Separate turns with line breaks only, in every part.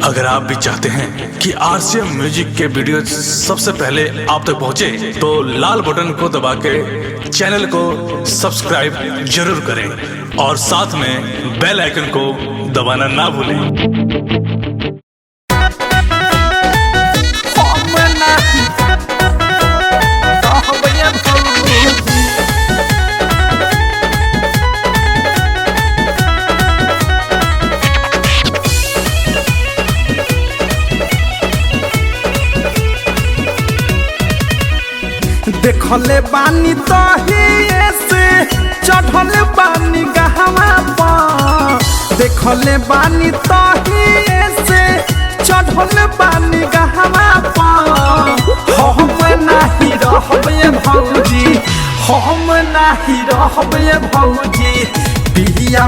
अगर आप भी चाहते हैं कि आरसीएम म्यूजिक के वीडियो सबसे पहले आप तक पहुंचे, तो लाल बटन को दबा के चैनल को सब्सक्राइब जरूर करें और साथ में बेल आइकन को दबाना ना भूलें।
देखले बानी तहिए से चढ़ले बानी गहवा पर, देखले बानी तहिए से चढ़ले बानी गहवा पर। हम नहीं रहबे भौजी, हम नहीं रहबे भौजी, बिया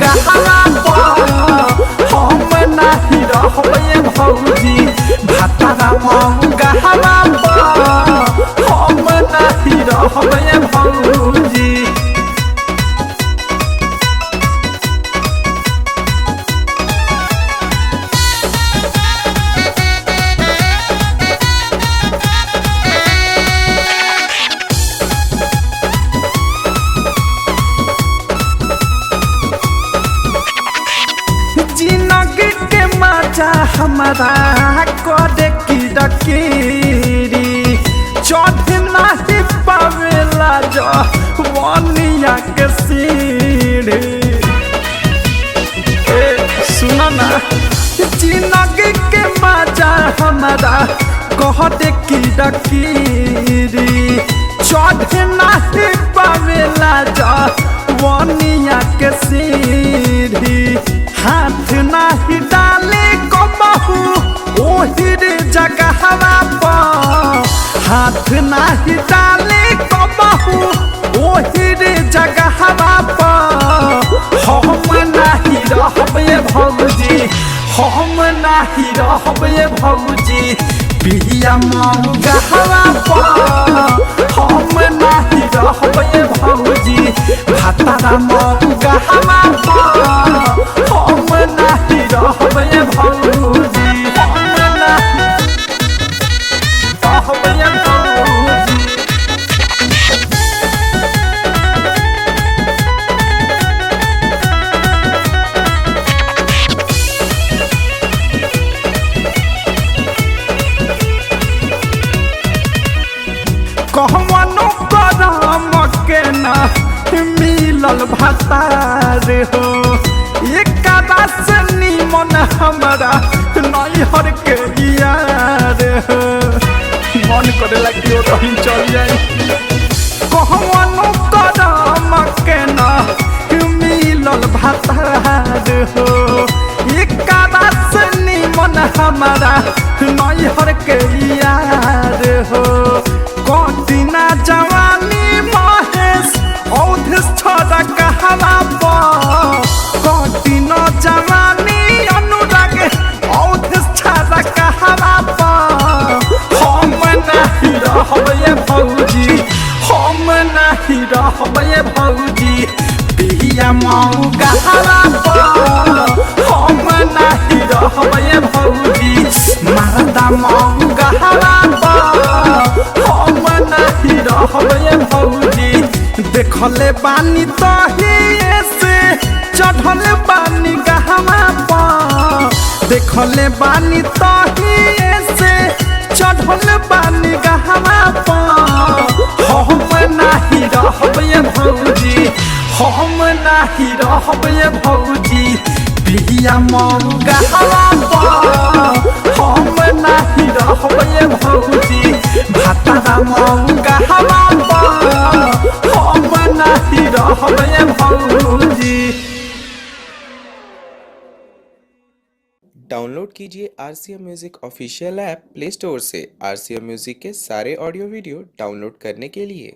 गहवा पर। हम नहीं रहबे भौजी, भातारा गहवा पर। हम नहीं रहबे भौजी। जिंदगी के मजा हमारा करे की डकीरी, चढ़ नहीं पावेला जो वनिया के सीढ़ी। सुनो ना, जिंदगी के मजा हमारा कहते की डकीरी, चढ़ नहीं पावेला जो वनिया के सीढ़ी। हाथ नहीं डाले को बहू ओही जगहवा पर, हाथ नहीं डाले को बहू ओही जगहवा पर। हम नहीं रहबे भौजी, हम नहीं रहबे भौजी, बिया गहवा पर। हम नहीं रहबे भौजी, भातारा गहवा पर। हम नहीं रहबे भौजी, हम नहीं रहबे भौजी। कहवनो करम के ना मिलल भतार हो, एक से निमन हमारा नैहर के यार हो। मन करे लगी कहीं चल जाए। कहवनो करम के ना मिलल भतार हो, एक से निमन हमारा नैहर के यार हो। कटिना जवानी महेश औधेश छोड़ा कहवा पर, कटिना जवानी अनुराग औधेश छोड़ा कहवा पर। हम नहीं रहबे भौजी, हम नहीं रहबे भौजी, बिया गहवा पर। हम नहीं रहबे भौजी, मरदा गहवा पर। हम नहीं रहबे भौजी। देखले बानी तहिए से चढ़ले बानी गहवा पर, देखले बानी तहिए से चढ़ले बानी गहवा पर। हम नहीं रहबे भौजी, हम नहीं रहबे भौजी, बिया गहवा पर। हम नहीं रहबे भौजी, भातारा गहवा पर। हम नहीं रहबे भौजी।
डाउनलोड कीजिए RCM music official app play store से। आरसीएम म्यूजिक के सारे ऑडियो वीडियो डाउनलोड करने के लिए